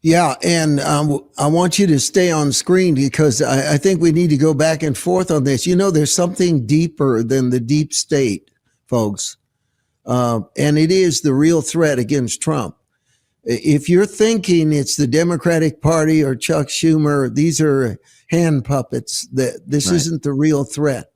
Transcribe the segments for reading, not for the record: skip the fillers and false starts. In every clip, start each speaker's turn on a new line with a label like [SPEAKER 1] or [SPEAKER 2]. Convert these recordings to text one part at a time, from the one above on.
[SPEAKER 1] Yeah, and I want you to stay on screen because I think we need to go back and forth on this. You know, there's something deeper than the deep state, folks, and it is the real threat against Trump. If you're thinking it's the Democratic Party or Chuck Schumer, these are hand puppets. That this isn't the real threat.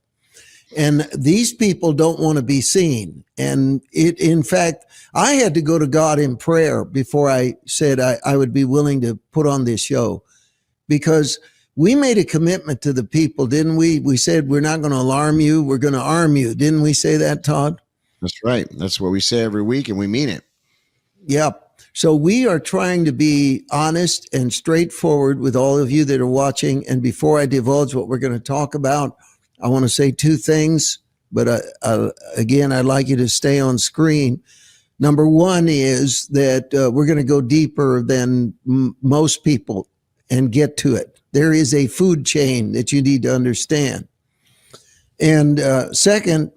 [SPEAKER 1] And these people don't want to be seen. And in fact, I had to go to God in prayer before I said I would be willing to put on this show, because we made a commitment to the people, didn't we? We said, we're not going to alarm you. We're going to arm you. Didn't we say that, Todd?
[SPEAKER 2] That's right. That's what we say every week, and we mean it.
[SPEAKER 1] Yep. So we are trying to be honest and straightforward with all of you that are watching. And before I divulge what we're going to talk about, I want to say two things, but again, I'd like you to stay on screen. Number one is that we're going to go deeper than most people and get to it. There is a food chain that you need to understand. And second,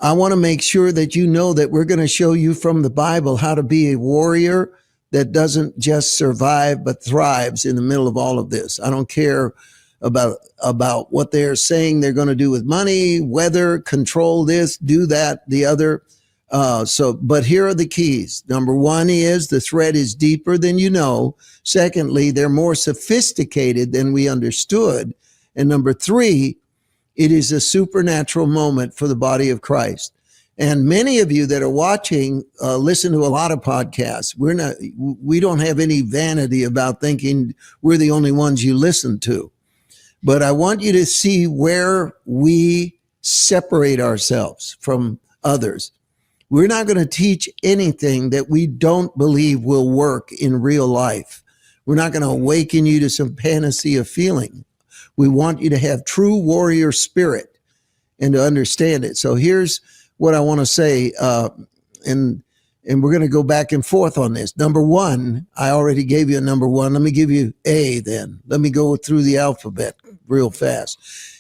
[SPEAKER 1] I want to make sure that you know that we're going to show you from the Bible how to be a warrior that doesn't just survive, but thrives in the middle of all of this. I don't care about what they're saying they're going to do with money, weather, control this, do that, the other. But here are the keys. Number one is the threat is deeper than you know. Secondly, they're more sophisticated than we understood. And number three, it is a supernatural moment for the body of Christ. And many of you that are watching listen to a lot of podcasts. We don't have any vanity about thinking we're the only ones you listen to. But I want you to see where we separate ourselves from others. We're not going to teach anything that we don't believe will work in real life. We're not going to awaken you to some panacea feeling. We want you to have true warrior spirit and to understand it. So here's what I want to say, and we're going to go back and forth on this. Number one, I already gave you a number one. Let me give you A then. Let me go through the alphabet real fast.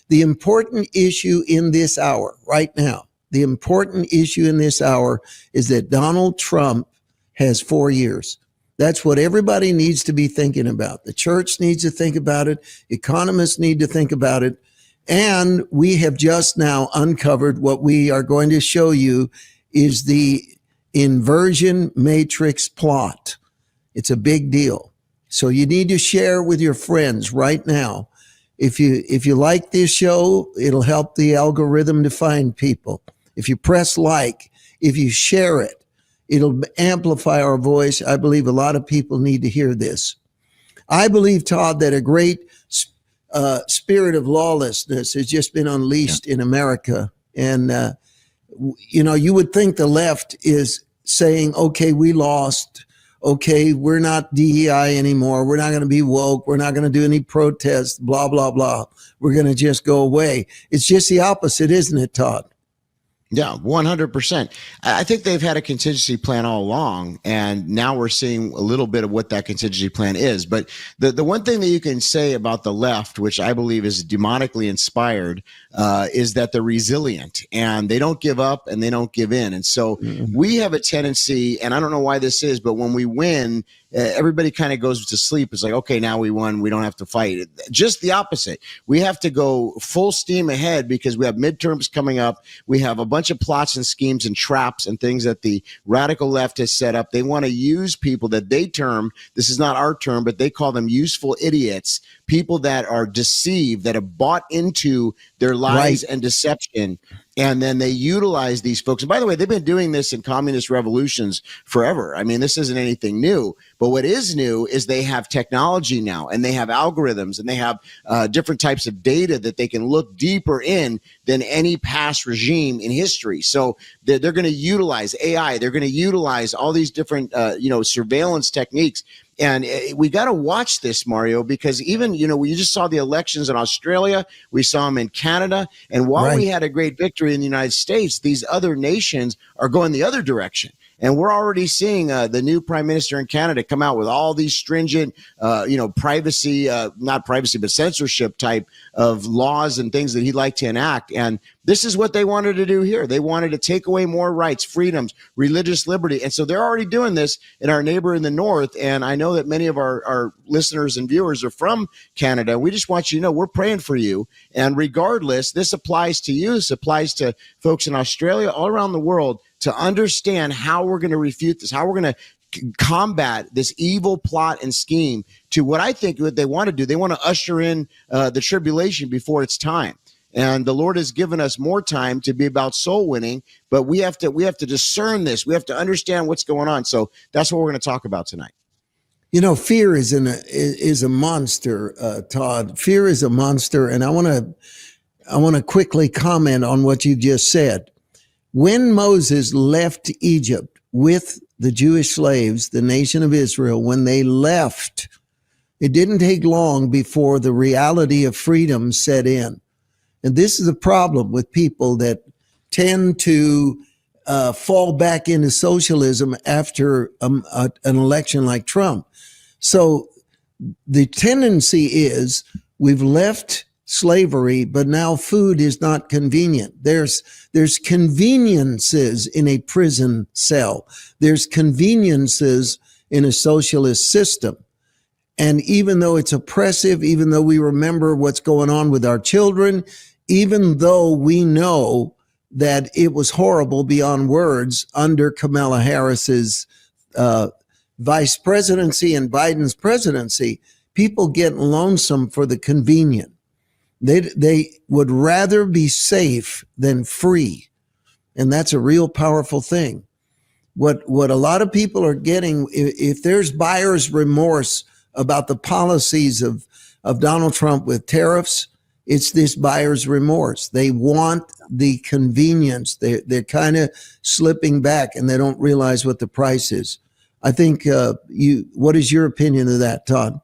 [SPEAKER 1] The important issue in this hour, right now, the important issue in this hour is that Donald Trump has 4 years. That's what everybody needs to be thinking about. The church needs to think about it. Economists need to think about it. And we have just now uncovered what we are going to show you is the inversion matrix plot. It's a big deal. So you need to share with your friends right now. If you like this show, it'll help the algorithm to find people. If you press like, if you share it, it'll amplify our voice. I believe a lot of people need to hear this. I believe, Todd, that a great spirit of lawlessness has just been unleashed in America. And, you would think the left is saying, okay, we lost. Okay, we're not DEI anymore. We're not going to be woke. We're not going to do any protests, blah, blah, blah. We're going to just go away. It's just the opposite, isn't it, Todd?
[SPEAKER 2] Yeah, 100%. I think they've had a contingency plan all along, and now we're seeing a little bit of what that contingency plan is. But the one thing that you can say about the left, which I believe is demonically inspired, is that they're resilient and they don't give up and they don't give in. And so we have a tendency, and I don't know why this is, but when we win, everybody kind of goes to sleep. It's like, okay, now we won. We don't have to fight. Just the opposite. We have to go full steam ahead because we have midterms coming up. We have a bunch of plots and schemes and traps and things that the radical left has set up. They want to use people that they term, this is not our term, but they call them useful idiots, people that are deceived, that have bought into their lies and deception. And then they utilize these folks. And by the way, they've been doing this in communist revolutions forever. I mean, this isn't anything new. But what is new is they have technology now, and they have algorithms, and they have different types of data that they can look deeper in than any past regime in history. So they're going to utilize AI. They're going to utilize all these different, surveillance techniques. And we got to watch this, Mario, because even, we just saw the elections in Australia. We saw them in Canada. And while we had a great victory in the United States, these other nations are going the other direction. And we're already seeing the new prime minister in Canada come out with all these stringent, privacy, not privacy, but censorship type of laws and things that he'd like to enact. And this is what they wanted to do here. They wanted to take away more rights, freedoms, religious liberty. And so they're already doing this in our neighbor in the north. And I know that many of our listeners and viewers are from Canada. We just want you to know we're praying for you. And regardless, this applies to you. This applies to folks in Australia, all around the world, to understand how we're going to refute this, how we're going to combat this evil plot and scheme to what I think what they want to do. They want to usher in the tribulation before it's time. And the Lord has given us more time to be about soul winning, but we have to discern this. We have to understand what's going on. So that's what we're going to talk about tonight.
[SPEAKER 1] You know, fear is a monster, Todd. Fear is a monster, and I want to quickly comment on what you just said. When Moses left Egypt with the Jewish slaves, the nation of Israel, when they left, it didn't take long before the reality of freedom set in. And this is a problem with people that tend to fall back into socialism after an election like Trump. So the tendency is we've left slavery, but now food is not convenient. There's conveniences in a prison cell. There's conveniences in a socialist system. And even though it's oppressive, even though we remember what's going on with our children, even though we know that it was horrible beyond words under Kamala Harris's vice presidency and Biden's presidency, people get lonesome for the convenient. They would rather be safe than free. And that's a real powerful thing. What a lot of people are getting, if there's buyer's remorse about the policies of Donald Trump with tariffs, it's this buyer's remorse. They want the convenience. They're kind of slipping back and they don't realize what the price is. I think what is your opinion of that, Todd?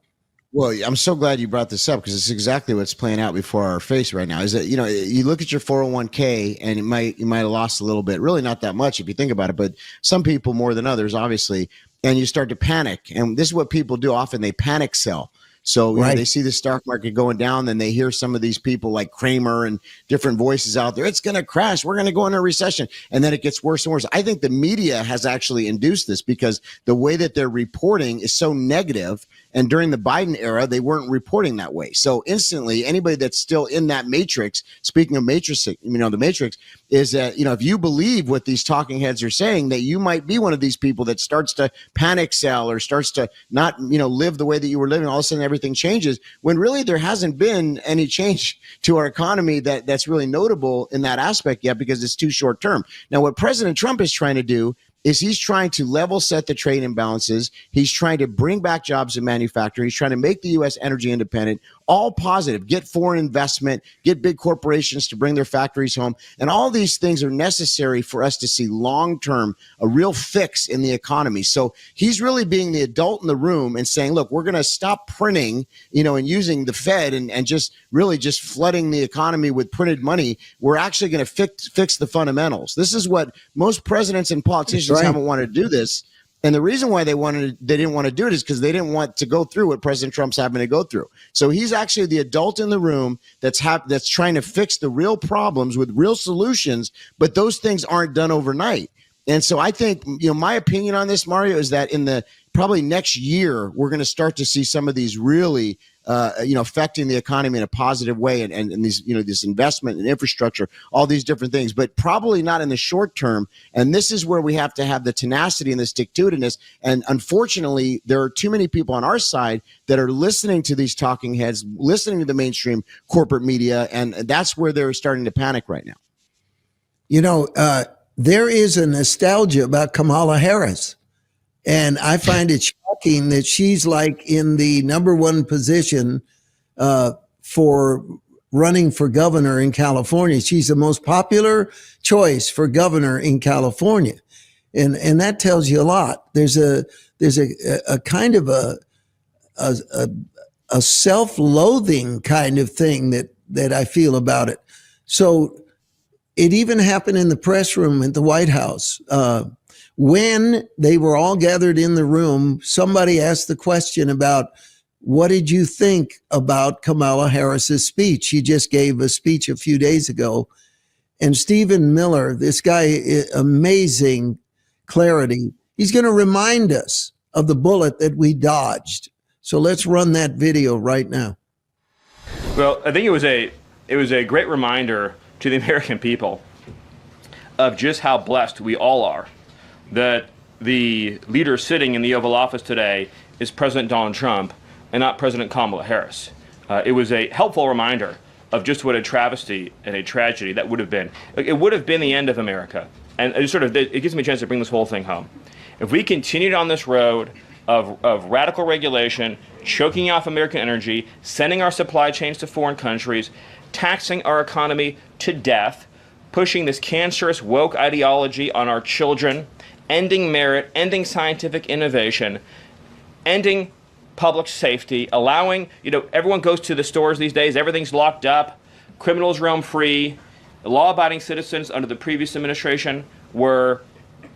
[SPEAKER 2] Well, I'm so glad you brought this up because it's exactly what's playing out before our face right now. Is that, you look at your 401k and you might have lost a little bit, really not that much if you think about it, but some people more than others, obviously, and you start to panic. And this is what people do often. They panic sell. So right. They see the stock market going down, then they hear some of these people like Kramer and different voices out there. It's going to crash. We're going to go into a recession. And then it gets worse and worse. I think the media has actually induced this because the way that they're reporting is so negative. And during the Biden era, they weren't reporting that way. So instantly, anybody that's still in that matrix, speaking of matrix, the matrix is that, if you believe what these talking heads are saying, that you might be one of these people that starts to panic sell or starts to not, live the way that you were living. All of a sudden, everything changes when really there hasn't been any change to our economy that's really notable in that aspect yet because it's too short term. Now, what President Trump is trying to do is he's trying to level set the trade imbalances. He's trying to bring back jobs in manufacturing. He's trying to make the U.S. energy independent, all positive, get foreign investment, get big corporations to bring their factories home. And all these things are necessary for us to see long-term, a real fix in the economy. So he's really being the adult in the room and saying, look, we're going to stop printing, and using the Fed and just really just flooding the economy with printed money. We're actually going to fix the fundamentals. This is what most presidents and politicians haven't wanted to do this. And the reason why they didn't want to do it is because they didn't want to go through what President Trump's having to go through. So he's actually the adult in the room that's trying to fix the real problems with real solutions, but those things aren't done overnight. And so I think, my opinion on this, Mario, is that in the probably next year, we're going to start to see some of these really affecting the economy in a positive way and these, this investment in infrastructure, all these different things, but probably not in the short term. And this is where we have to have the tenacity and the stick-to-itiveness. And unfortunately, there are too many people on our side that are listening to these talking heads, listening to the mainstream corporate media. And that's where they're starting to panic right now.
[SPEAKER 1] There is a nostalgia about Kamala Harris. And I find it shocking that she's like in the number one position for running for governor in California. She's the most popular choice for governor in California. And that tells you a lot. There's a kind of a self-loathing kind of thing that I feel about it. So it even happened in the press room at the White House. when they were all gathered in the room, somebody asked the question about, what did you think about Kamala Harris's speech? She just gave a speech a few days ago. And Stephen Miller, this guy, amazing clarity. He's going to remind us of the bullet that we dodged. So let's run that video right now.
[SPEAKER 3] Well, I think it was a great reminder to the American people of just how blessed we all are that the leader sitting in the Oval Office today is President Donald Trump and not President Kamala Harris. It was a helpful reminder of just what a travesty and a tragedy that would have been. It would have been the end of America. And it gives me a chance to bring this whole thing home. If we continued on this road of radical regulation, choking off American energy, sending our supply chains to foreign countries, taxing our economy to death, pushing this cancerous woke ideology on our children, ending merit, ending scientific innovation, ending public safety, allowing, everyone goes to the stores these days, everything's locked up, criminals roam free, law-abiding citizens under the previous administration were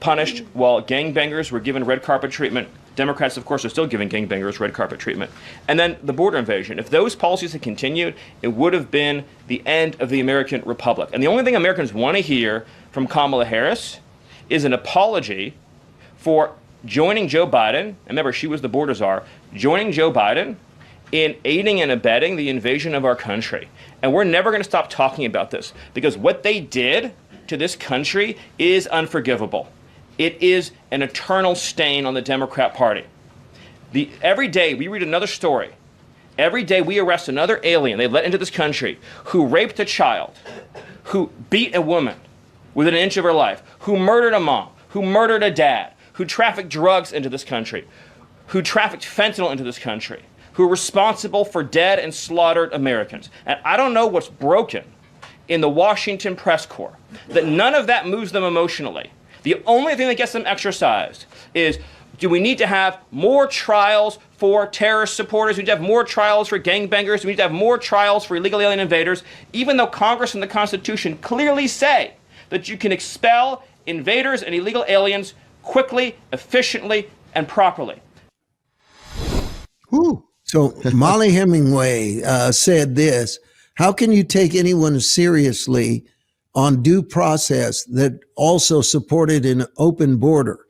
[SPEAKER 3] punished while gangbangers were given red carpet treatment. Democrats, of course, are still giving gangbangers red carpet treatment. And then the border invasion. If those policies had continued, it would have been the end of the American Republic. And the only thing Americans want to hear from Kamala Harris is an apology for joining Joe Biden, and remember, she was the border czar, joining Joe Biden in aiding and abetting the invasion of our country. And we're never going to stop talking about this, because what they did to this country is unforgivable. It is an eternal stain on the Democrat Party. Every day we read another story. Every day we arrest another alien they let into this country who raped a child, who beat a woman within an inch of her life, who murdered a mom, who murdered a dad, who trafficked drugs into this country, who trafficked fentanyl into this country, who are responsible for dead and slaughtered Americans. And I don't know what's broken in the Washington press corps, that none of that moves them emotionally. The only thing that gets them exercised is, do we need to have more trials for terrorist supporters? Do we need to have more trials for gangbangers? Do we need to have more trials for illegal alien invaders? Even though Congress and the Constitution clearly say that you can expel invaders and illegal aliens quickly, efficiently, and properly.
[SPEAKER 1] Whew. So Molly Hemingway said this: how can you take anyone seriously on due process that also supported an open border?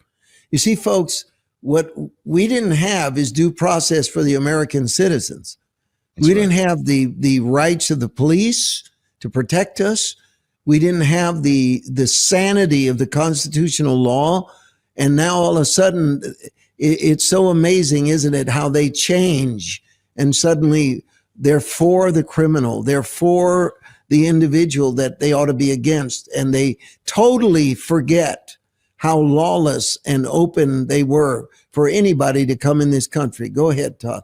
[SPEAKER 1] You see, folks, what we didn't have is due process for the American citizens. That's we didn't have the rights of the police to protect us. We didn't have the sanity of the constitutional law. And now all of a sudden, it's so amazing, isn't it, how they change, and suddenly they're for the criminal, they're for the individual that they ought to be against, and they totally forget how lawless and open they were for anybody to come in this country. Go ahead, Todd.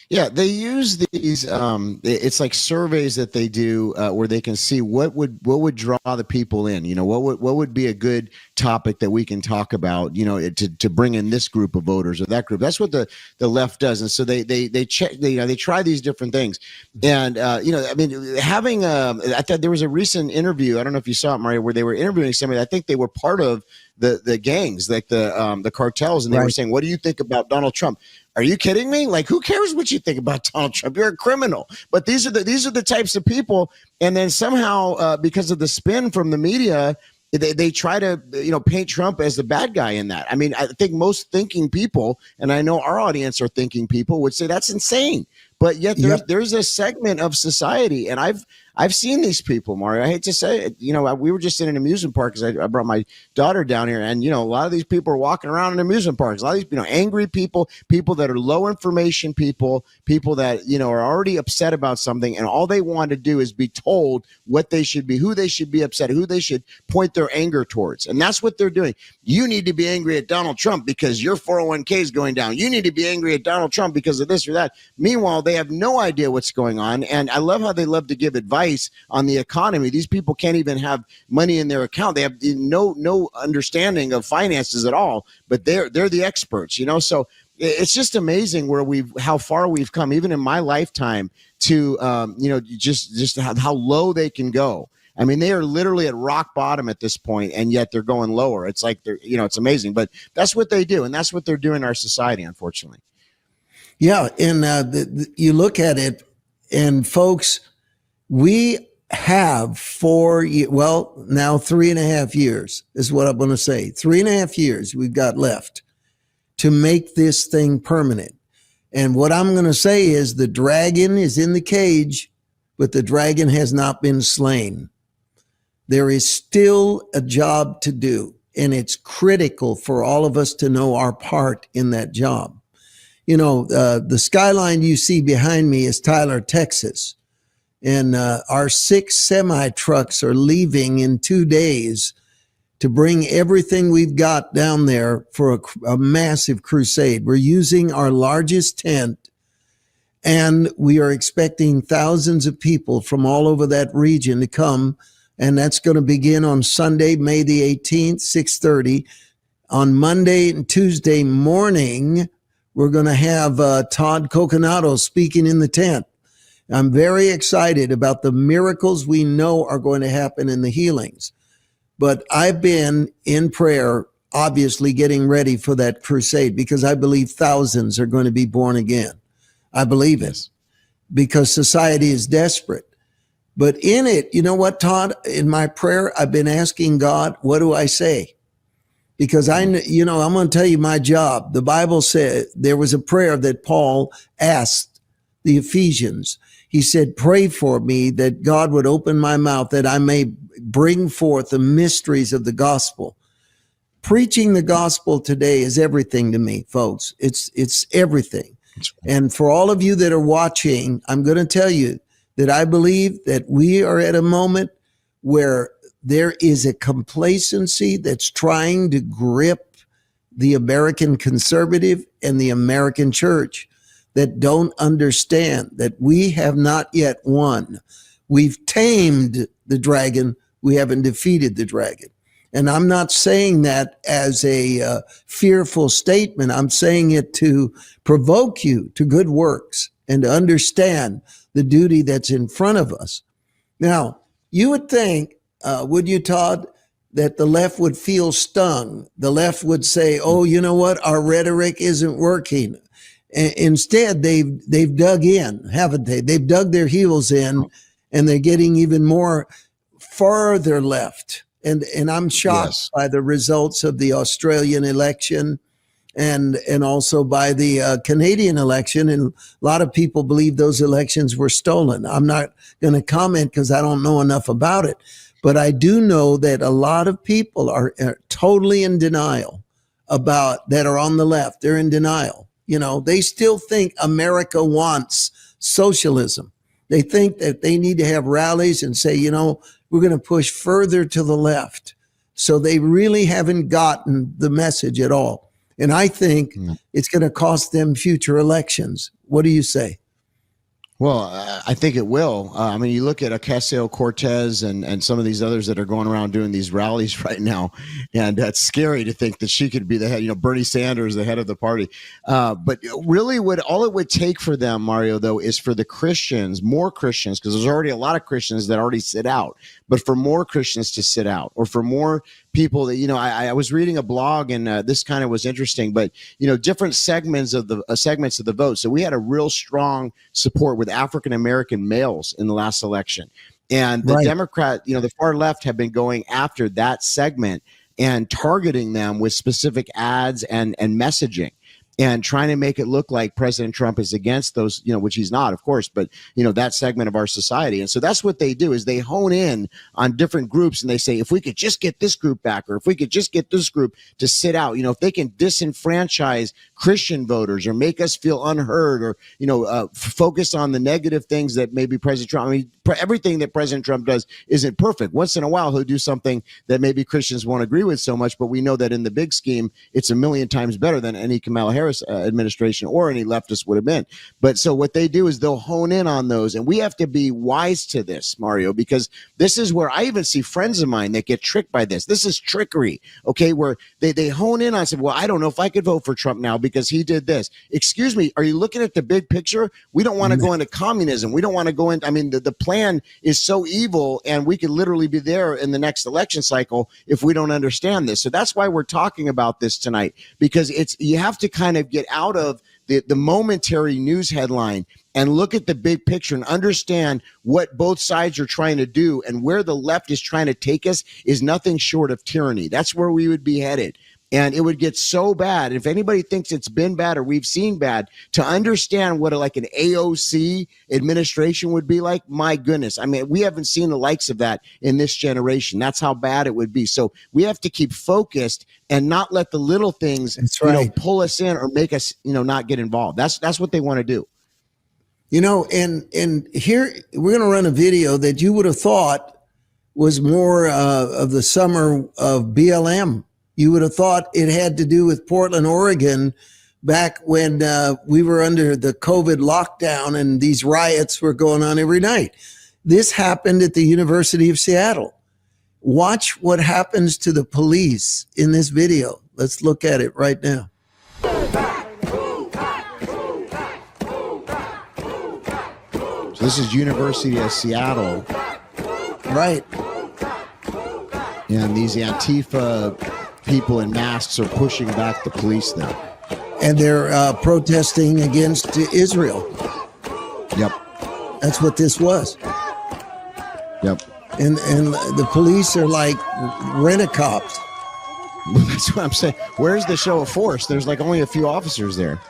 [SPEAKER 2] Yeah, they use these. It's like surveys that they do where they can see what would draw the people in. What would be a good topic that we can talk about. To bring in this group of voters or that group. That's what the left does, and so they check. They try these different things, and having. I thought there was a recent interview. I don't know if you saw it, Mario, where they were interviewing somebody. I think they were part of the gangs, like the cartels, and they were saying, "What do you think about Donald Trump?" Are you kidding me? Like, who cares what you think about Donald Trump? You're a criminal. But these are the types of people. And then somehow, because of the spin from the media, they try to paint Trump as the bad guy in that. I mean, I think most thinking people, and I know our audience are thinking people, would say that's insane. But yet there's a segment of society, and I've seen these people, Mario. I hate to say it. We were just in an amusement park because I brought my daughter down here, and a lot of these people are walking around in amusement parks. A lot of these angry people that are low information people that are already upset about something, and all they want to do is be told what they should be, who they should be upset, who they should point their anger towards, and that's what they're doing. You need to be angry at Donald Trump because your 401k is going down. You need to be angry at Donald Trump because of this or that. Meanwhile, they have no idea what's going on, and I love how they love to give advice on the economy. These people can't even have money in their account. They have no understanding of finances at all, but they're the experts, so it's just amazing how far we've come, even in my lifetime, to just how low they can go. I mean, they are literally at rock bottom at this point, and yet they're going lower. It's like they're, it's amazing, but that's what they do, and that's what they're doing in our society, unfortunately.
[SPEAKER 1] Yeah, and you look at it, and folks, we have now 3.5 years is what I'm going to say. 3.5 years we've got left to make this thing permanent. And what I'm going to say is the dragon is in the cage, but the dragon has not been slain. There is still a job to do, and it's critical for all of us to know our part in that job. The skyline you see behind me is Tyler, Texas. And our 6 semi trucks are leaving in 2 days to bring everything we've got down there for a massive crusade. We're using our largest tent, and we are expecting thousands of people from all over that region to come. And that's going to begin on Sunday, May the 18th, 6:30. On Monday and Tuesday morning, we're going to have Todd Coconato speaking in the tent. I'm very excited about the miracles we know are going to happen in the healings. But I've been in prayer, obviously getting ready for that crusade, because I believe thousands are going to be born again. I believe it because society is desperate. But in it, you know what, Todd? In my prayer, I've been asking God, what do I say? Because I'm going to tell you my job. The Bible said there was a prayer that Paul asked the Ephesians. He said, pray for me that God would open my mouth that I may bring forth the mysteries of the gospel. Preaching the gospel today is everything to me, folks. It's everything. And for all of you that are watching, I'm going to tell you that I believe that we are at a moment where there is a complacency that's trying to grip the American conservative and the American church that don't understand that we have not yet won. We've tamed the dragon. We haven't defeated the dragon. And I'm not saying that as a fearful statement. I'm saying it to provoke you to good works and to understand the duty that's in front of us. Now, you would think, would you, Todd, that the left would feel stung? The left would say, oh, you know what? Our rhetoric isn't working. Instead, they've dug in, haven't they? They've dug their heels in, and they're getting even more farther left. And I'm shocked by the results of the Australian election and also by the Canadian election. And a lot of people believe those elections were stolen. I'm not going to comment because I don't know enough about it. But I do know that a lot of people are totally in denial that are on the left. They're in denial. They still think America wants socialism. They think that they need to have rallies and say, we're going to push further to the left. So they really haven't gotten the message at all. And I think it's going to cost them future elections. What do you say?
[SPEAKER 2] Well, I think it will. I mean, you look at Ocasio-Cortez and some of these others that are going around doing these rallies right now, and it's scary to think that she could be the head, Bernie Sanders, the head of the party. But really all it would take for them, Mario, though, is for the Christians, more Christians, because there's already a lot of Christians that already sit out, but for more Christians to sit out, or for more people that, I was reading a blog, and this kind of was interesting, but, different segments of the vote. So we had a real strong support with African-American males in the last election. And the Democrat, the far left have been going after that segment and targeting them with specific ads and messaging, and trying to make it look like President Trump is against those, which he's not, of course, but, that segment of our society. And so that's what they do, is they hone in on different groups, and they say, if we could just get this group back, or if we could just get this group to sit out, if they can disenfranchise Christian voters or make us feel unheard, or, focus on the negative things that maybe President Trump, everything that President Trump does isn't perfect. Once in a while, he'll do something that maybe Christians won't agree with so much, but we know that in the big scheme, it's a million times better than any Kamala Harris administration or any leftist would have been. But so what they do is they'll hone in on those, and we have to be wise to this, Mario, because this is where I even see friends of mine that get tricked by this. This is trickery, okay, where they hone in on, say, well, I don't know if I could vote for Trump now because he did this. Excuse me, are you looking at the big picture? We don't want to go into communism. We don't want to go into, I mean, the plan is so evil, and we could literally be there in the next election cycle if we don't understand this. So that's why we're talking about this tonight, because you have to kind of get out of the momentary news headline and look at the big picture and understand what both sides are trying to do, and where the left is trying to take us is nothing short of tyranny. That's where we would be headed. And it would get so bad. If anybody thinks it's been bad or we've seen bad, to understand what like an AOC administration would be like, my goodness. I mean, we haven't seen the likes of that in this generation. That's how bad it would be. So we have to keep focused and not let the little things pull us in or make us, not get involved. That's what they want to do.
[SPEAKER 1] And here we're going to run a video that you would have thought was more of the summer of BLM. You would have thought it had to do with Portland, Oregon, back when we were under the COVID lockdown and these riots were going on every night. This happened at the University of Seattle. Watch what happens to the police in this video. Let's look at it right now.
[SPEAKER 2] So this is University of Seattle.
[SPEAKER 1] Right.
[SPEAKER 2] And these Antifa people in masks are pushing back the police now.
[SPEAKER 1] And they're protesting against Israel.
[SPEAKER 2] Yep.
[SPEAKER 1] That's what this was.
[SPEAKER 2] Yep.
[SPEAKER 1] And the police are like rent-a-cops.
[SPEAKER 2] That's what I'm saying. Where's the show of force? There's like only a few officers there.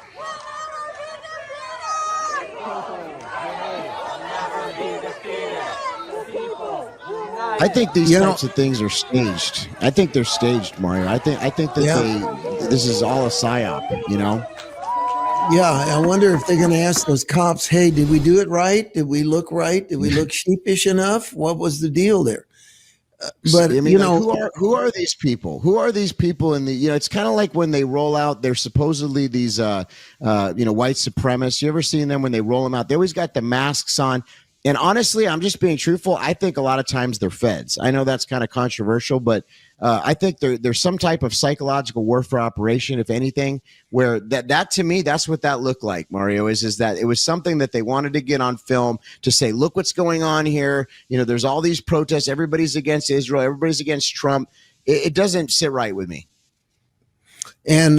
[SPEAKER 2] I think these types of things are staged. I think they're staged, Mario. I think that this is all a psyop,
[SPEAKER 1] Yeah, I wonder if they're going to ask those cops, hey, did we do it right? Did we look right? Did we look sheepish enough? What was the deal there? But,
[SPEAKER 2] I mean, who are these people? Who are these people in the, it's kind of like when they roll out, they're supposedly these, white supremacists. You ever seen them when they roll them out? They always got the masks on. And honestly, I'm just being truthful. I think a lot of times they're feds. I know that's kind of controversial, but I think there's some type of psychological warfare operation, if anything, where that to me, that's what that looked like, Mario, is that it was something that they wanted to get on film to say, look what's going on here. There's all these protests. Everybody's against Israel. Everybody's against Trump. It doesn't sit right with me.
[SPEAKER 1] And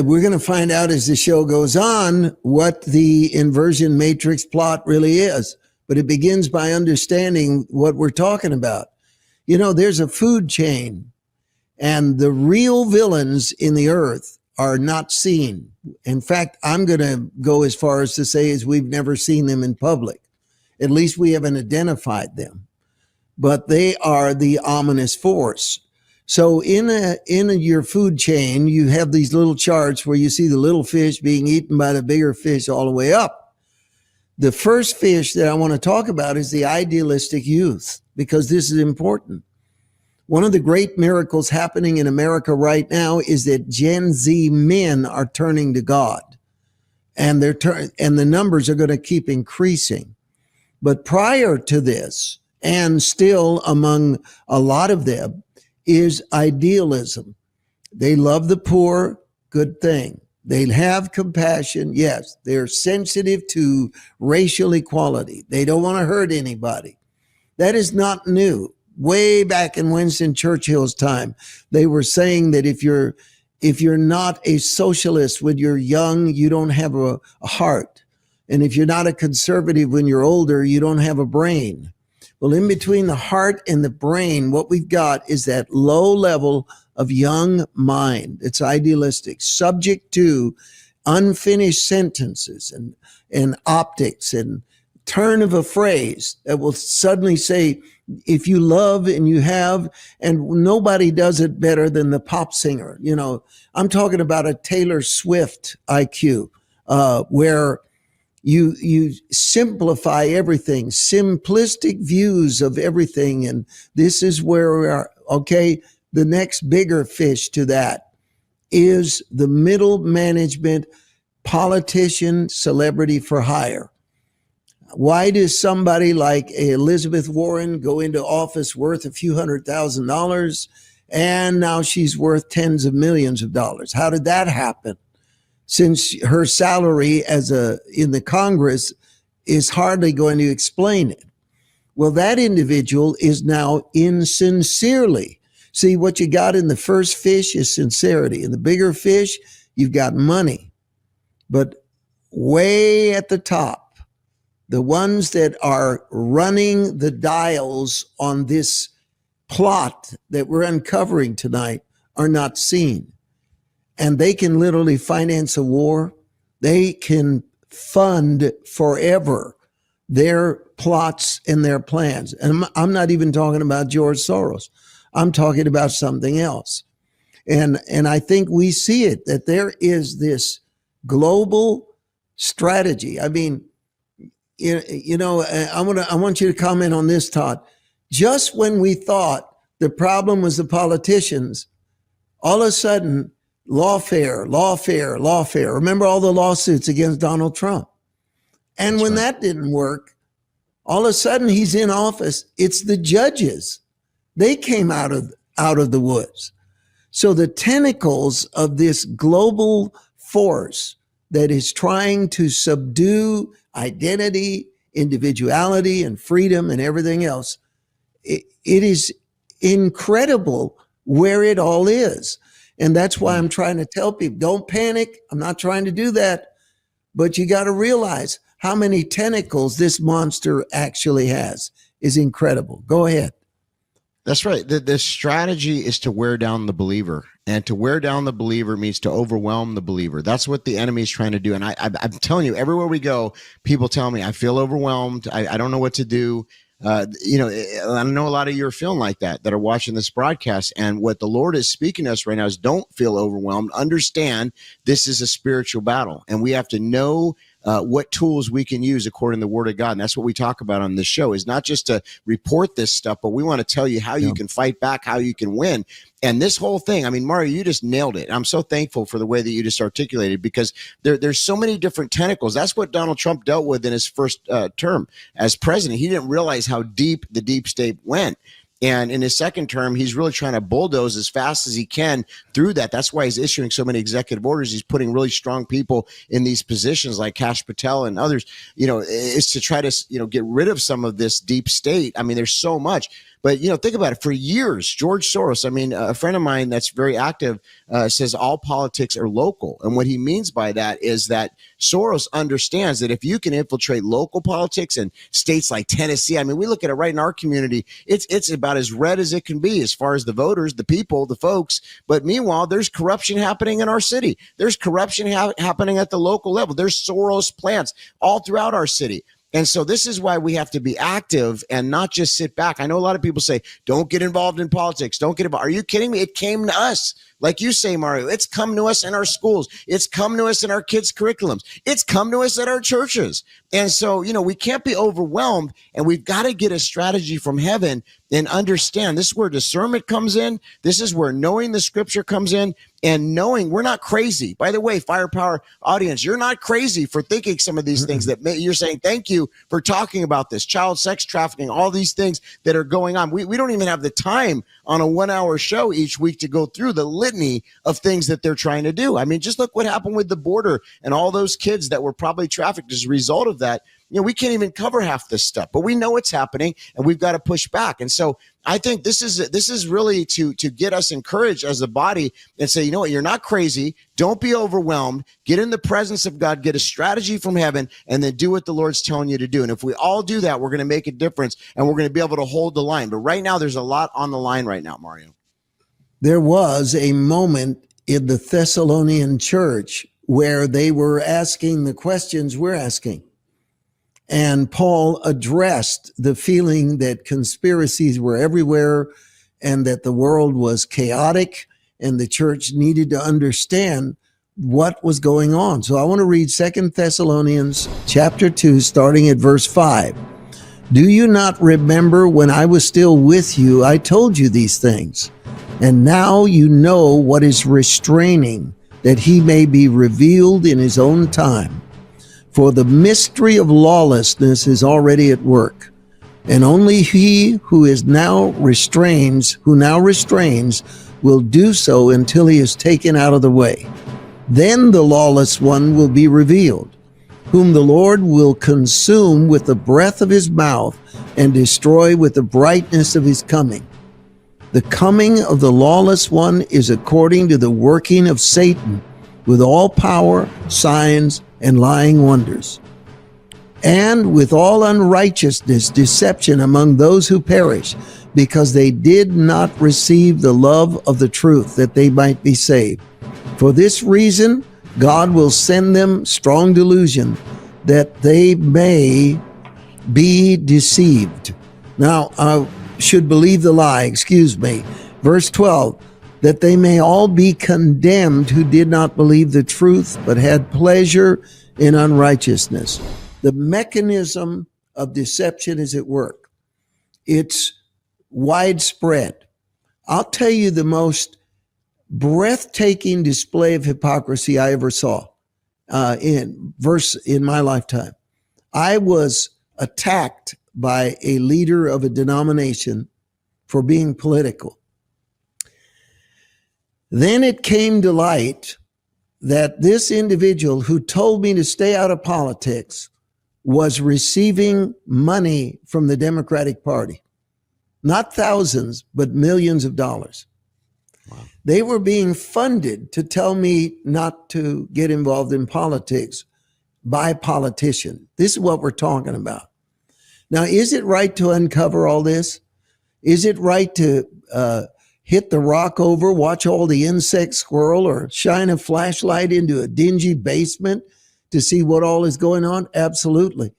[SPEAKER 1] we're going to find out as the show goes on what the inversion matrix plot really is. But it begins by understanding what we're talking about. There's a food chain, and the real villains in the earth are not seen. In fact, I'm going to go as far as to say is we've never seen them in public. At least we haven't identified them. But they are the ominous force. So in your food chain, you have these little charts where you see the little fish being eaten by the bigger fish all the way up. The first fish that I want to talk about is the idealistic youth, because this is important. One of the great miracles happening in America right now is that Gen Z men are turning to God, and and the numbers are going to keep increasing. But prior to this, and still among a lot of them, is idealism. They love the poor, good thing. They have compassion. Yes, they're sensitive to racial equality. They don't want to hurt anybody. That is not new. Way back in Winston Churchill's time, they were saying that if you're not a socialist when you're young, you don't have a heart. And if you're not a conservative when you're older, you don't have a brain. Well, in between the heart and the brain, what we've got is that low level of young mind. It's idealistic, subject to unfinished sentences and optics and turn of a phrase that will suddenly say, if you love and you have, and nobody does it better than the pop singer. I'm talking about a Taylor Swift IQ, where you simplify everything, simplistic views of everything. And this is where we are. Okay. The next bigger fish to that is the middle management, politician, celebrity for hire. Why does somebody like Elizabeth Warren go into office worth a few $100,000 and now she's worth tens of millions of dollars? How did that happen? since her salary in the Congress is hardly going to explain it. Well, that individual is now insincerely. See, what you got in the first fish is sincerity. In the bigger fish, you've got money. But way at the top, the ones that are running the dials on this plot that we're uncovering tonight are not seen. And they can literally finance a war. They can fund forever their plots and their plans. And I'm not even talking about George Soros. I'm talking about something else. And I think we see it, that there is this global strategy. I mean, I want you to comment on this, Todd. Just when we thought the problem was the politicians, all of a sudden, lawfare. Remember all the lawsuits against Donald Trump? And
[SPEAKER 2] That's
[SPEAKER 1] when
[SPEAKER 2] right.
[SPEAKER 1] that didn't work, all of a sudden he's in office. It's the judges. They came out of the woods. So the tentacles of this global force that is trying to subdue identity, individuality, and freedom and everything else, it is incredible where it all is. And that's why I'm trying to tell people, don't panic. I'm not trying to do that. But you got to realize how many tentacles this monster actually has is incredible. Go ahead.
[SPEAKER 2] That's right. The strategy is to wear down the believer. And to wear down the believer means to overwhelm the believer. That's what the enemy is trying to do. And I'm telling you, everywhere we go, people tell me, I feel overwhelmed. I don't know what to do. I know a lot of you are feeling like that are watching this broadcast. And what the Lord is speaking to us right now is don't feel overwhelmed. Understand this is a spiritual battle. And we have to know what tools we can use according to the Word of God. And that's what we talk about on this show, is not just to report this stuff, but we want to tell you how you can fight back, how you can win. And this whole thing, I mean, Mario, you just nailed it. I'm so thankful for the way that you just articulated, because there's so many different tentacles. That's what Donald Trump dealt with in his first term as president. He didn't realize how deep the deep state went. And in his second term, he's really trying to bulldoze as fast as he can through that. That's why he's issuing so many executive orders. He's putting really strong people in these positions like Kash Patel and others, is to try to, get rid of some of this deep state. I mean, there's so much. But, think about it. For years, George Soros, a friend of mine that's very active, says all politics are local. And what he means by that is that Soros understands that if you can infiltrate local politics in states like Tennessee, I mean, we look at it right in our community, it's about as red as it can be as far as the voters, the people, the folks. But meanwhile, there's corruption happening in our city. There's corruption happening at the local level. There's Soros plants all throughout our city. And so this is why we have to be active and not just sit back. I know a lot of people say, don't get involved in politics. Don't get involved. Are you kidding me? It came to us. Like you say, Mario, it's come to us in our schools. It's come to us in our kids' curriculums. It's come to us at our churches. And so, we can't be overwhelmed, and we've got to get a strategy from heaven and understand this is where discernment comes in. This is where knowing the scripture comes in, and knowing we're not crazy. By the way, Firepower audience, you're not crazy for thinking some of these things that you're saying. Thank you for talking about this, child sex trafficking, all these things that are going on. We don't even have the time on a 1-hour show each week to go through the litany of things that they're trying to do. I mean, just look what happened with the border and all those kids that were probably trafficked as a result of that. We can't even cover half this stuff, but we know it's happening, and we've got to push back. And so I think this is really to get us encouraged as a body and say, you know what, you're not crazy. Don't be overwhelmed. Get in the presence of God, get a strategy from heaven, and then do what the Lord's telling you to do. And if we all do that, we're going to make a difference, and we're going to be able to hold the line. But right now, there's a lot on the line right now, Mario.
[SPEAKER 1] There was a moment in the Thessalonian church where they were asking the questions we're asking. And Paul addressed the feeling that conspiracies were everywhere and that the world was chaotic and the church needed to understand what was going on. So I want to read 2 Thessalonians chapter 2, starting at verse 5. Do you not remember when I was still with you, I told you these things? And now you know what is restraining, that he may be revealed in his own time. For the mystery of lawlessness is already at work, and only he who now restrains will do so until he is taken out of the way. Then the lawless one will be revealed, whom the Lord will consume with the breath of his mouth and destroy with the brightness of his coming. The coming of the lawless one is according to the working of Satan with all power, signs, and lying wonders, and with all unrighteousness, deception among those who perish, because they did not receive the love of the truth, that they might be saved. For this reason, God will send them strong delusion, that they may be deceived. Now, I should believe the lie, Verse 12, that they may all be condemned who did not believe the truth, but had pleasure in unrighteousness. The mechanism of deception is at work. It's widespread. I'll tell you the most breathtaking display of hypocrisy I ever saw in my lifetime. I was attacked by a leader of a denomination for being political. Then it came to light that this individual who told me to stay out of politics was receiving money from the Democratic Party. Not thousands, but millions of dollars. Wow. They were being funded to tell me not to get involved in politics by politicians. This is what we're talking about. Now, is it right to uncover all this? Is it right to hit the rock over, watch all the insects squirrel, or shine a flashlight into a dingy basement to see what all is going on? Absolutely.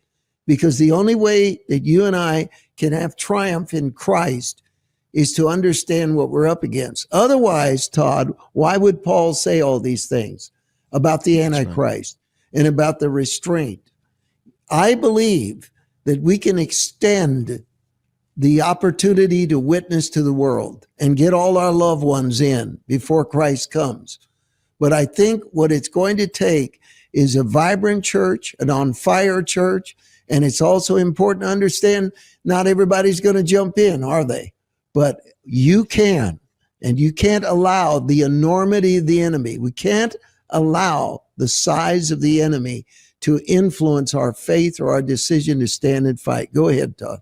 [SPEAKER 1] Because the only way that you and I can have triumph in Christ is to understand what we're up against. Otherwise, Todd, why would Paul say all these things about the Antichrist and about the restraint? I believe that we can extend the opportunity to witness to the world and get all our loved ones in before Christ comes. But I think what it's going to take is a vibrant church, an on-fire church, and it's also important to understand not everybody's going to jump in, are they? But you can, and you can't allow the enormity of the enemy. We can't allow the size of the enemy to influence our faith or our decision to stand and fight. Go ahead, Todd.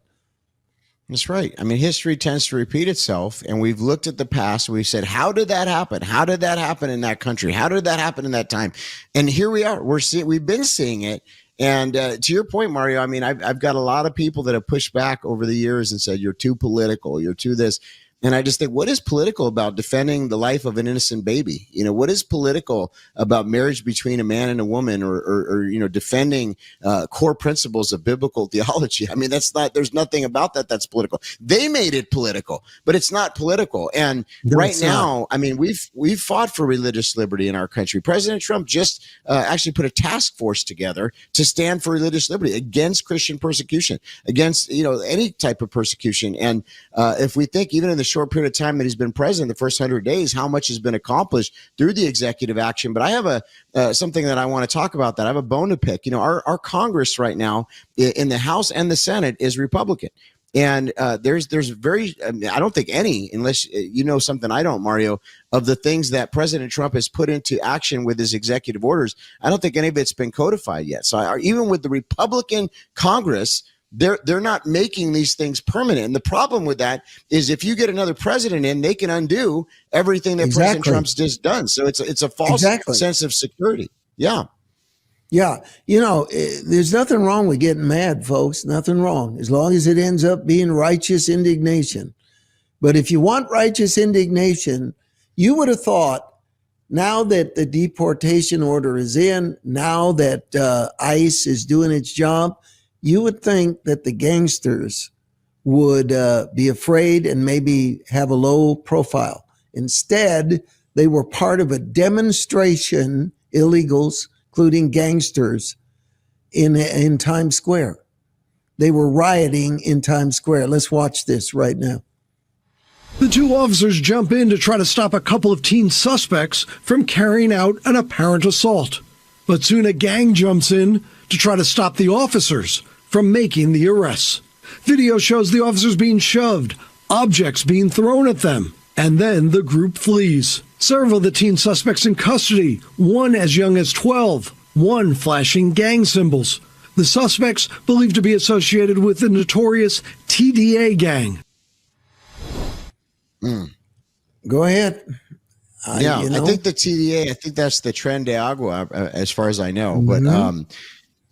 [SPEAKER 2] That's right. I mean, history tends to repeat itself, and we've looked at the past. We've said, how did that happen? How did that happen in that country? How did that happen in that time? And here we are. We've been seeing it. And to your point, Mario, I mean, I've got a lot of people that have pushed back over the years and said, you're too political, you're too this. And I just think, what is political about defending the life of an innocent baby? You know, what is political about marriage between a man and a woman, or you know, defending core principles of biblical theology? I mean, there's nothing about that that's political. They made it political, but it's not political. And right now, I mean, we've fought for religious liberty in our country. President Trump just actually put a task force together to stand for religious liberty against Christian persecution, against, you know, any type of persecution. And if we think even in the short period of time that he's been president, the first 100 days, how much has been accomplished through the executive action. But I have something that I want to talk about that. I have a bone to pick. You know, our Congress right now in the House and the Senate is Republican. And there's very, I don't think any, unless you know something I don't, Mario, of the things that President Trump has put into action with his executive orders, I don't think any of it's been codified yet. So even with the Republican Congress, they're not making these things permanent. And the problem with that is if you get another president in, they can undo everything that President Trump's just done. So it's a false sense of security. Yeah.
[SPEAKER 1] Yeah. You know, there's nothing wrong with getting mad, folks. Nothing wrong, as long as it ends up being righteous indignation. But if you want righteous indignation, you would have thought, now that the deportation order is in, now that ICE is doing its job, you would think that the gangsters would be afraid and maybe have a low profile. Instead, they were part of a demonstration, illegals, including gangsters, in Times Square. They were rioting in Times Square. Let's watch this right now.
[SPEAKER 4] The two officers jump in to try to stop a couple of teen suspects from carrying out an apparent assault. But soon a gang jumps in to try to stop the officers from making the arrests. Video shows the officers being shoved, objects being thrown at them. And then the group flees. Several of the teen suspects in custody, one as young as 12, one flashing gang symbols. The suspects believed to be associated with the notorious TDA gang.
[SPEAKER 1] Go ahead.
[SPEAKER 2] Yeah, I think the TDA, I think that's the Tren de Agua, as far as I know. But,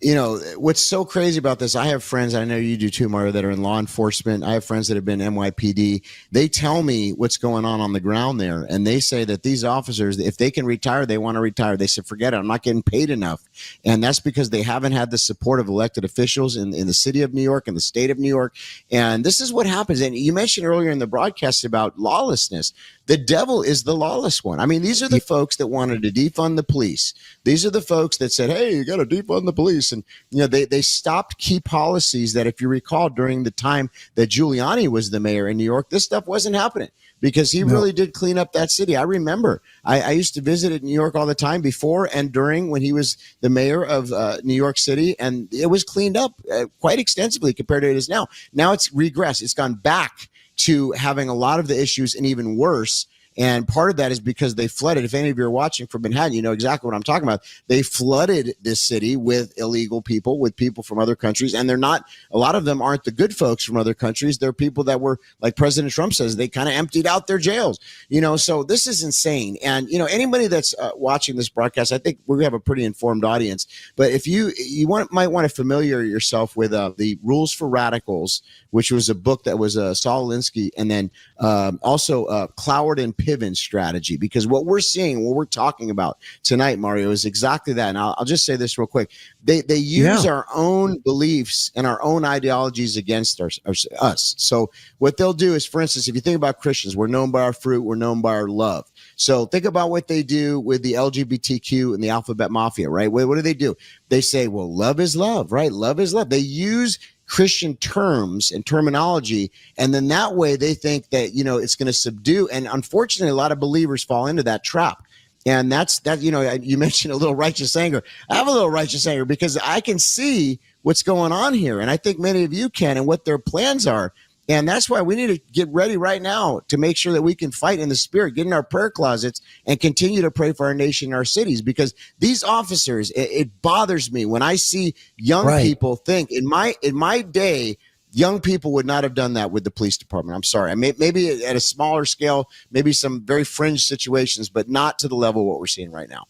[SPEAKER 2] you know, what's so crazy about this, I have friends, I know you do too, Mario, that are in law enforcement. I have friends that have been NYPD. They tell me what's going on the ground there. And they say that these officers, if they can retire, they want to retire. They said, forget it, I'm not getting paid enough. And that's because they haven't had the support of elected officials in the city of New York and the state of New York. And this is what happens. And you mentioned earlier in the broadcast about lawlessness. The devil is the lawless one. I mean, these are the folks that wanted to defund the police. These are the folks that said, hey, you got to defund the police. And, you know, they stopped key policies that, if you recall, during the time that Giuliani was the mayor in New York, this stuff wasn't happening because he really did clean up that city. I remember I used to visit in New York all the time before and during when he was the mayor of New York City, and it was cleaned up quite extensively compared to it is now. Now it's regressed. It's gone back to having a lot of the issues and even worse. And part of that is because they flooded. If any of you are watching from Manhattan, you know exactly what I'm talking about. They flooded this city with illegal people, with people from other countries. And they're not, a lot of them aren't the good folks from other countries. They're people that were, like President Trump says, they kind of emptied out their jails. You know, so this is insane. And, you know, anybody that's watching this broadcast, I think we have a pretty informed audience. But if you might want to familiar yourself with the Rules for Radicals, which was a book that was Saul Alinsky, and then also Cloward and Piven strategy, because what we're seeing, what we're talking about tonight, Mario, is exactly that. And I'll just say this real quick. They use our own beliefs and our own ideologies against us. So what they'll do is, for instance, if you think about Christians, we're known by our fruit, we're known by our love. So think about what they do with the LGBTQ and the alphabet mafia, right? What do? They say, well, love is love, right? Love is love. They use Christian terms and terminology, and then that way they think that, you know, it's going to subdue. And unfortunately, a lot of believers fall into that trap. And that's that. You know, you mentioned a little righteous anger. I have a little righteous anger because I can see what's going on here, and I think many of you can, and what their plans are. And that's why we need to get ready right now to make sure that we can fight in the spirit, get in our prayer closets, and continue to pray for our nation and our cities. Because these officers, it bothers me when I see young people think, in my day, young people would not have done that with the police department. I'm sorry. Maybe at a smaller scale, maybe some very fringe situations, but not to the level of what we're seeing right now.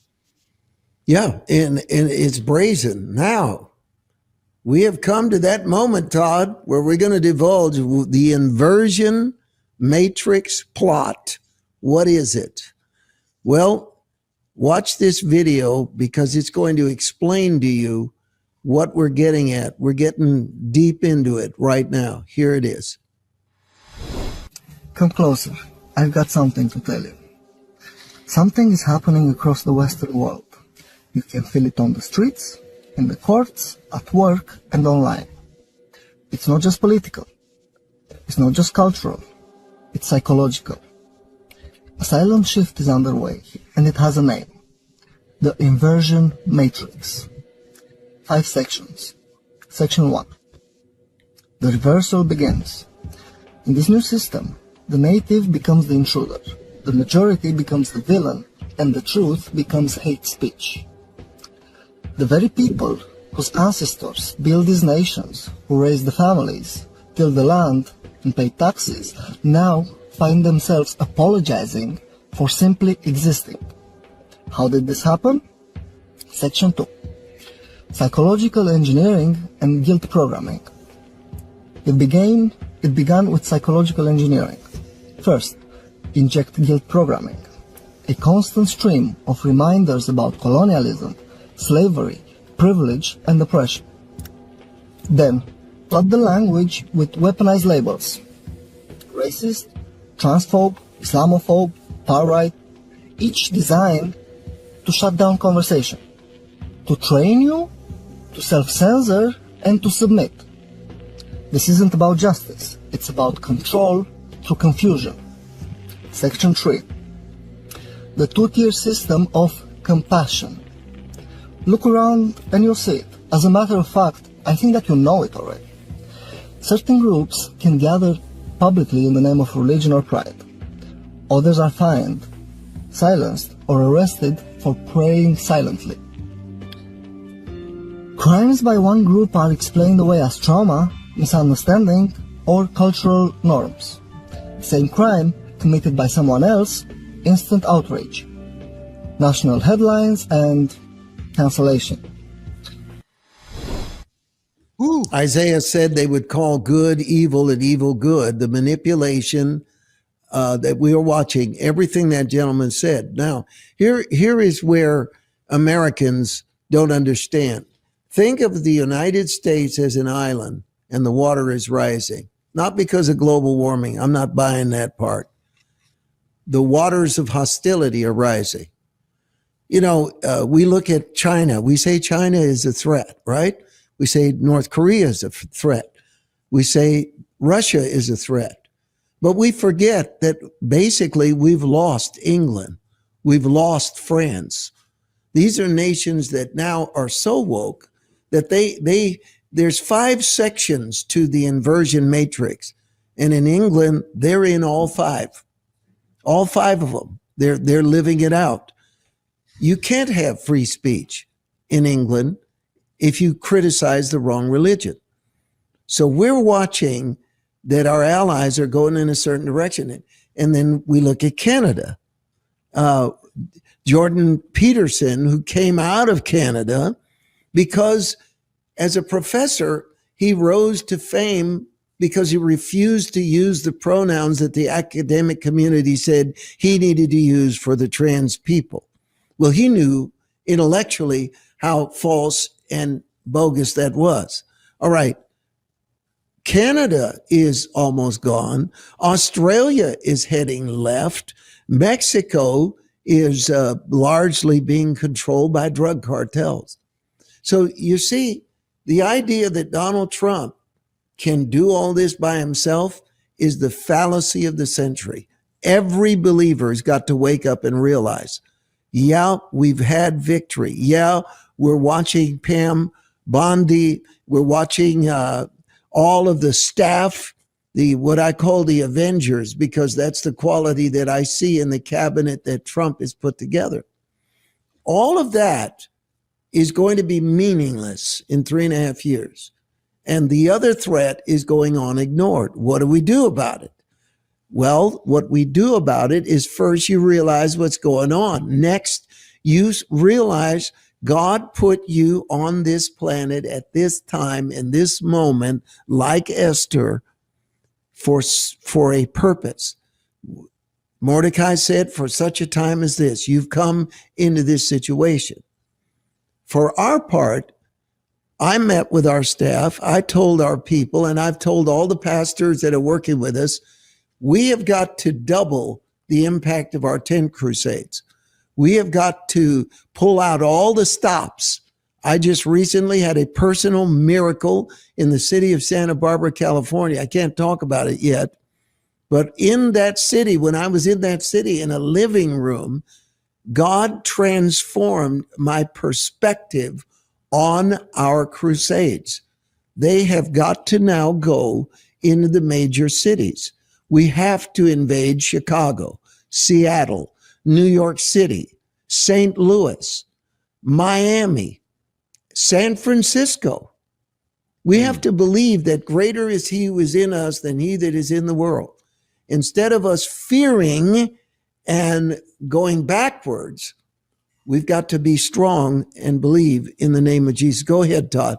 [SPEAKER 1] Yeah, and it's brazen now. We have come to that moment, Todd, where we're going to divulge the inversion matrix plot. What is it? Well, watch this video because it's going to explain to you what we're getting at. We're getting deep into it right now. Here it is.
[SPEAKER 5] Come closer. I've got something to tell you. Something is happening across the Western world. You can feel it on the streets, in the courts, at work, and online. It's not just political. It's not just cultural. It's psychological. A silent shift is underway, and it has a name. The inversion matrix. 5 sections. Section 1. The reversal begins. In this new system, the native becomes the intruder, the majority becomes the villain, and the truth becomes hate speech. The very people whose ancestors built these nations, who raised the families, tilled the land, and paid taxes, now find themselves apologizing for simply existing. How did this happen? Section 2. Psychological engineering and guilt programming. It began with psychological engineering. First, inject guilt programming, a constant stream of reminders about colonialism, slavery, privilege, and oppression. Then, flood the language with weaponized labels. Racist, transphobe, Islamophobe, far-right, each designed to shut down conversation, to train you, to self-censor, and to submit. This isn't about justice, it's about control through confusion. Section 3. The two-tier system of compassion. Look around and you'll see it. As a matter of fact, I think that you know it already. Certain groups can gather publicly in the name of religion or pride. Others are fined, silenced, or arrested for praying silently. Crimes by one group are explained away as trauma, misunderstanding, or cultural norms. Same crime committed by someone else, instant outrage, national headlines, and cancellation.
[SPEAKER 2] Ooh.
[SPEAKER 1] Isaiah said they would call good evil and evil good. The manipulation that we are watching, everything that gentleman said. Now, here is where Americans don't understand. Think of the United States as an island and the water is rising, not because of global warming. I'm not buying that part. The waters of hostility are rising. You know, we look at China. We say China is a threat, right? We say North Korea is a threat. We say Russia is a threat. But we forget that basically we've lost England. We've lost France. These are nations that now are so woke that there's 5 sections to the inversion matrix. And in England, they're in all 5. All 5 of them. They're living it out. You can't have free speech in England if you criticize the wrong religion. So we're watching that our allies are going in a certain direction. And then we look at Canada. Jordan Peterson, who came out of Canada because as a professor, he rose to fame because he refused to use the pronouns that the academic community said he needed to use for the trans people. Well, he knew intellectually how false and bogus that was. All right. Canada is almost gone. Australia is heading left. Mexico is largely being controlled by drug cartels. So you see, the idea that Donald Trump can do all this by himself is the fallacy of the century. Every believer has got to wake up and realize, yeah, we've had victory. Yeah, we're watching Pam Bondi. We're watching all of the staff, what I call the Avengers, because that's the quality that I see in the cabinet that Trump has put together. All of that is going to be meaningless in 3.5 years. And the other threat is going on ignored. What do we do about it? Well, what we do about it is first you realize what's going on. Next, you realize God put you on this planet at this time, in this moment, like Esther, for a purpose. Mordecai said, for such a time as this, you've come into this situation. For our part, I met with our staff. I told our people, and I've told all the pastors that are working with us, we have got to double the impact of our tent crusades. We have got to pull out all the stops. I just recently had a personal miracle in the city of Santa Barbara, California. I can't talk about it yet. But in that city, when I was in that city in a living room, God transformed my perspective on our crusades. They have got to now go into the major cities. We have to invade Chicago, Seattle, New York City, St. Louis, Miami, San Francisco. We have to believe that greater is he who is in us than he that is in the world. Instead of us fearing and going backwards, we've got to be strong and believe in the name of Jesus. Go ahead, Todd.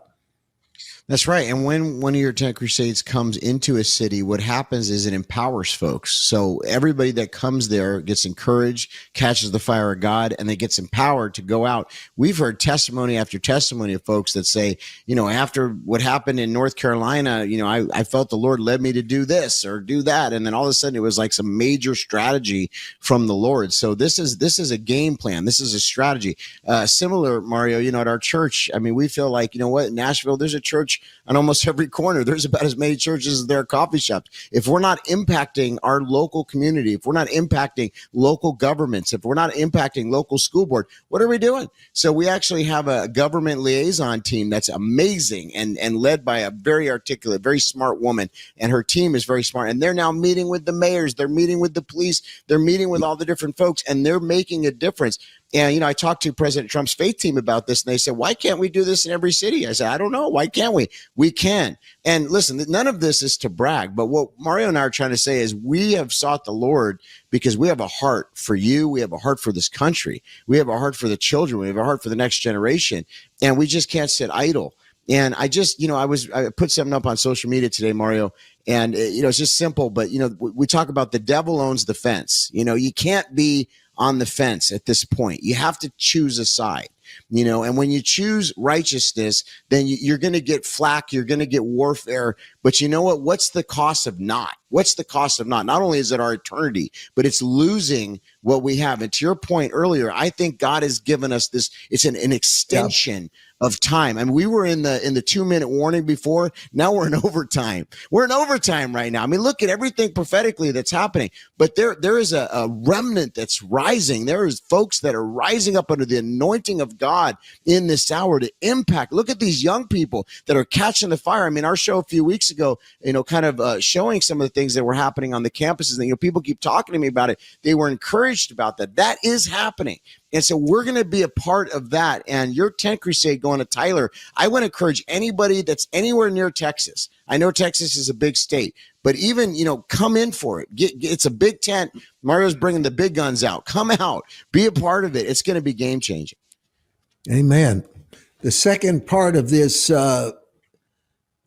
[SPEAKER 2] That's right. And when one of your tent crusades comes into a city, what happens is it empowers folks. So everybody that comes there gets encouraged, catches the fire of God, and they gets empowered to go out. We've heard testimony after testimony of folks that say, you know, after what happened in North Carolina, you know, I felt the Lord led me to do this or do that. And then all of a sudden it was like some major strategy from the Lord. So this is a game plan. This is a strategy. Similar, Mario, you know, at our church, I mean, we feel like, you know what, in Nashville, there's a church church on almost every corner. There's about as many churches as there are coffee shops. If we're not impacting our local community, if we're not impacting local governments, if we're not impacting local school board, what are we doing? So we actually have a government liaison team that's amazing and led by a very articulate, very smart woman, and her team is very smart. And they're now meeting with the mayors, they're meeting with the police, they're meeting with all the different folks, and they're making a difference. And, you know, I talked to President Trump's faith team about this, and they said, why can't we do this in every city? I said, I don't know. Why can't we? We can. And listen, none of this is to brag, but what Mario and I are trying to say is we have sought the Lord because we have a heart for you. We have a heart for this country. We have a heart for the children. We have a heart for the next generation, and we just can't sit idle. And I just, you know, I put something up on social media today, Mario, and, you know, it's just simple, but, you know, we talk about the devil owns the fence. You know, you can't be on the fence at this point. You have to choose a side, you know, and when you choose righteousness, then you're going to get flack, you're going to get warfare. But you know what? What's the cost of not? What's the cost of not? Not only is it our eternity, but it's losing what we have. And to your point earlier, I think God has given us this. It's an extension of time. I mean, we were in the 2-minute warning before. Now we're in overtime. We're in overtime right now. I mean, look at everything prophetically that's happening. But there is a remnant that's rising. There is folks that are rising up under the anointing of God in this hour to impact. Look at these young people that are catching the fire. I mean, our show a few weeks ago, you know, kind of showing some of the things that were happening on the campuses. And, you know, people keep talking to me about it. They were encouraged about that. That is happening. And so we're going to be a part of that. And your tent crusade going to Tyler, I would encourage anybody that's anywhere near Texas. I know Texas is a big state, but even, you know, come in for it. It's a big tent. Mario's bringing the big guns out. Come out, be a part of it. It's going to be game changing.
[SPEAKER 1] Amen. The second part of this,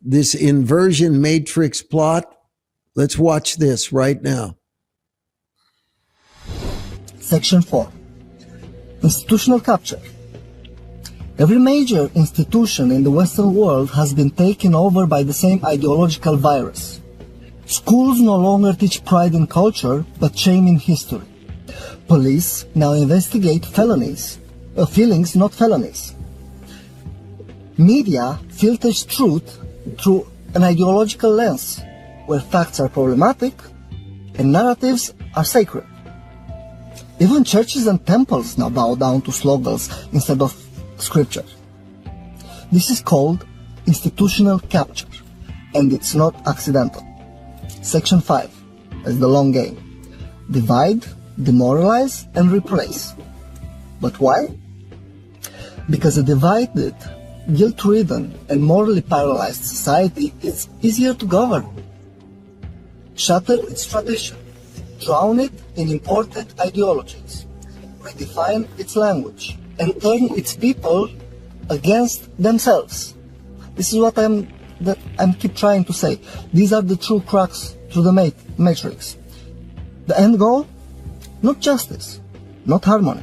[SPEAKER 1] this inversion matrix plot, let's watch this right now.
[SPEAKER 5] Section 4. Institutional capture. Every major institution in the Western world has been taken over by the same ideological virus. Schools no longer teach pride in culture, but shame in history. Police now investigate felonies, feelings, not felonies. Media filters truth through an ideological lens, where facts are problematic and narratives are sacred. Even churches and temples now bow down to slogans instead of scripture. This is called institutional capture, and it's not accidental. Section 5 is the long game. Divide, demoralize, and replace. But why? Because a divided, guilt-ridden, and morally paralyzed society is easier to govern. Shatter its tradition. Drown it in imported ideologies, redefine its language, and turn its people against themselves. This is what I'm keep trying to say. These are the true cracks through the matrix. The end goal? Not justice, not harmony,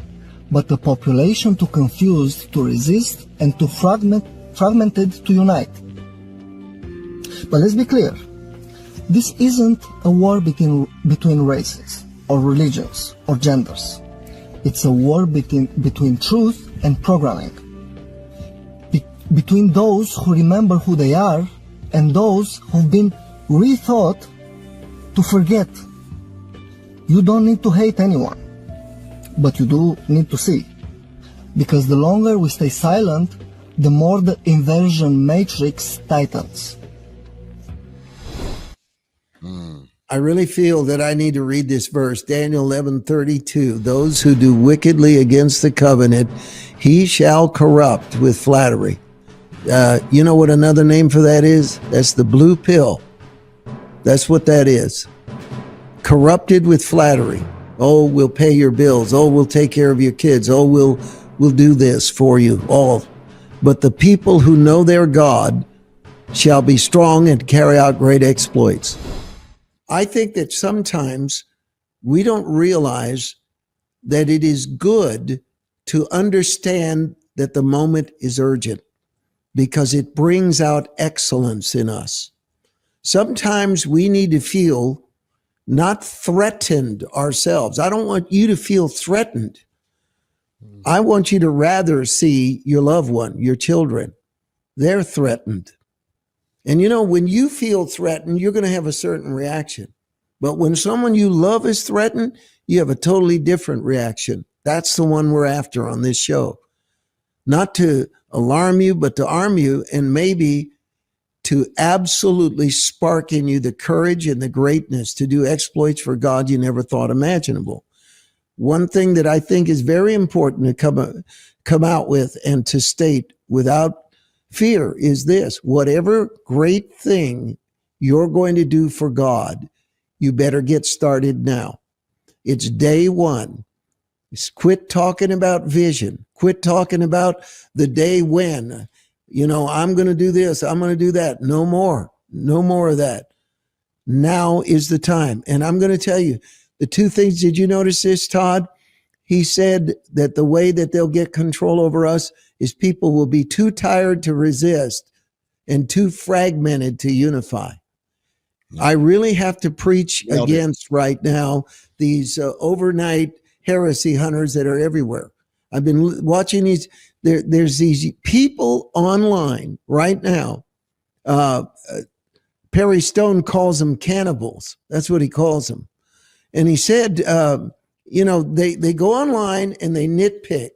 [SPEAKER 5] but the population too confused to resist and too fragmented to unite. But let's be clear. This isn't a war between races, or religions, or genders. It's a war between truth and programming. Between those who remember who they are and those who've been rethought to forget. You don't need to hate anyone, but you do need to see. Because the longer we stay silent, the more the inversion matrix tightens.
[SPEAKER 1] I really feel that I need to read this verse, Daniel 11:32. Those who do wickedly against the covenant, he shall corrupt with flattery. You know what another name for that is? That's the blue pill. That's what that is. Corrupted with flattery. Oh, we'll pay your bills. Oh, we'll take care of your kids. Oh, we'll do this for you all. But the people who know their God shall be strong and carry out great exploits. I think that sometimes we don't realize that it is good to understand that the moment is urgent because it brings out excellence in us. Sometimes we need to feel not threatened ourselves. I don't want you to feel threatened. I want you to rather see your loved one, your children. They're threatened. And when you feel threatened, you're going to have a certain reaction. But when someone you love is threatened, you have a totally different reaction. That's the one we're after on this show. Not to alarm you, but to arm you, and maybe to absolutely spark in you the courage and the greatness to do exploits for God you never thought imaginable. One thing that I think is very important to come out with and to state without fear is this: whatever great thing you're going to do for God, you better get started now. It's day one. Quit talking about vision. Quit talking about the day when, I'm going to do this, I'm going to do that. No more of that. Now is the time. And I'm going to tell you the two things. Did you notice this, Todd? He said that the way that they'll get control over us is people will be too tired to resist and too fragmented to unify. I really have to preach against right now these overnight heresy hunters that are everywhere. I've been watching these. There's these people online right now. Perry Stone calls them cannibals. That's what he calls them. And he said, they go online and they nitpick.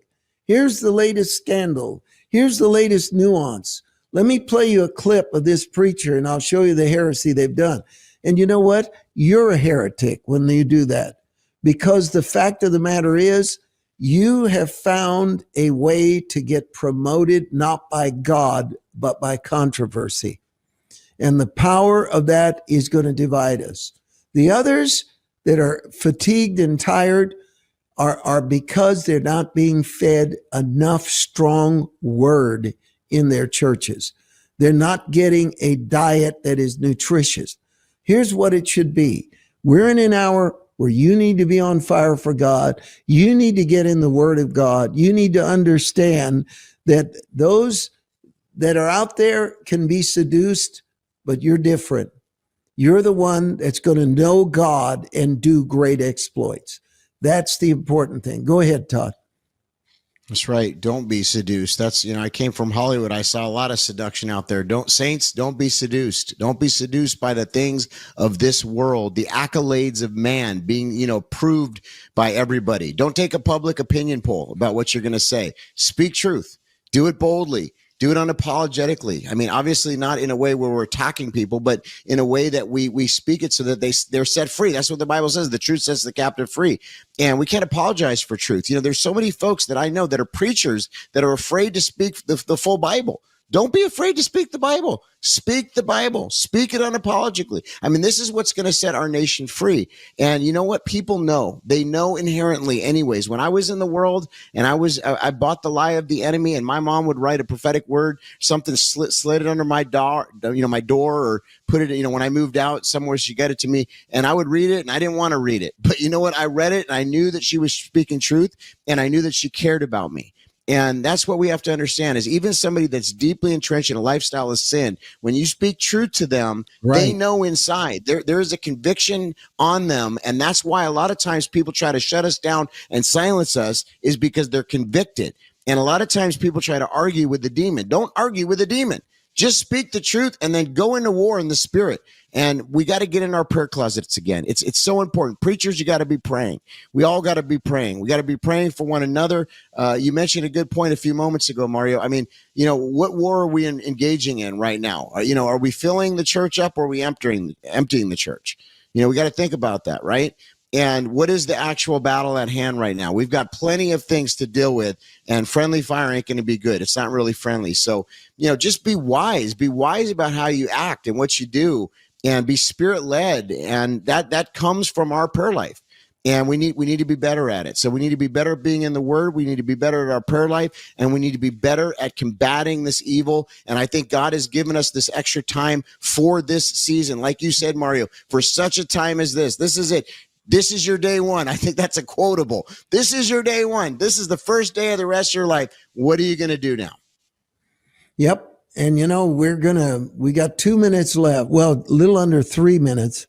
[SPEAKER 1] Here's the latest scandal. Here's the latest nuance. Let me play you a clip of this preacher and I'll show you the heresy they've done. And you know what? You're a heretic when you do that, because the fact of the matter is you have found a way to get promoted, not by God, but by controversy. And the power of that is going to divide us. The others that are fatigued and tired are because they're not being fed enough strong word in their churches. They're not getting a diet that is nutritious. Here's what it should be. We're in an hour where you need to be on fire for God. You need to get in the Word of God. You need to understand that those that are out there can be seduced, but you're different. You're the one that's going to know God and do great exploits. That's the important thing. Go ahead, Todd.
[SPEAKER 2] That's right. Don't be seduced. That's, I came from Hollywood. I saw a lot of seduction out there. Don't be seduced. Don't be seduced by the things of this world, the accolades of man being, proved by everybody. Don't take a public opinion poll about what you're going to say. Speak truth. Do it boldly. Do it unapologetically. I mean, obviously not in a way where we're attacking people, but in a way that we speak it so that they're set free. That's what the Bible says. The truth sets the captive free. And we can't apologize for truth. There's so many folks that I know that are preachers that are afraid to speak the full Bible. Don't be afraid to speak the Bible. Speak the Bible. Speak it unapologetically. I mean, this is what's going to set our nation free. And you know what? People know. They know inherently anyways. When I was in the world and I bought the lie of the enemy, and my mom would write a prophetic word, something slid it under my door, or put it, when I moved out somewhere, she got it to me, and I would read it, and I didn't want to read it. But you know what? I read it, and I knew that she was speaking truth, and I knew that she cared about me. And that's what we have to understand is even somebody that's deeply entrenched in a lifestyle of sin, when you speak truth to them, right, they know inside there is a conviction on them. And that's why a lot of times people try to shut us down and silence us, is because they're convicted. And a lot of times people try to argue with the demon. Don't argue with the demon. Just speak the truth and then go into war in the spirit. And we got to get in our prayer closets again. It's so important. Preachers, you got to be praying. We all got to be praying. We got to be praying for one another. You mentioned a good point a few moments ago, Mario. I mean, what war are we engaging in right now? Are we filling the church up, or are we emptying the church? We got to think about that, right? And what is the actual battle at hand right now? We've got plenty of things to deal with, and friendly fire ain't going to be good. It's not really friendly. So, just be wise. Be wise about how you act and what you do, and be spirit led. And that comes from our prayer life. And we need to be better at it. So we need to be better at being in the Word. We need to be better at our prayer life, and we need to be better at combating this evil. And I think God has given us this extra time for this season. Like you said, Mario, for such a time as this. This is it. This is your day one. I think that's a quotable. This is your day one. This is the first day of the rest of your life. What are you going to do now?
[SPEAKER 1] Yep. And we got 2 minutes left. Well, a little under 3 minutes.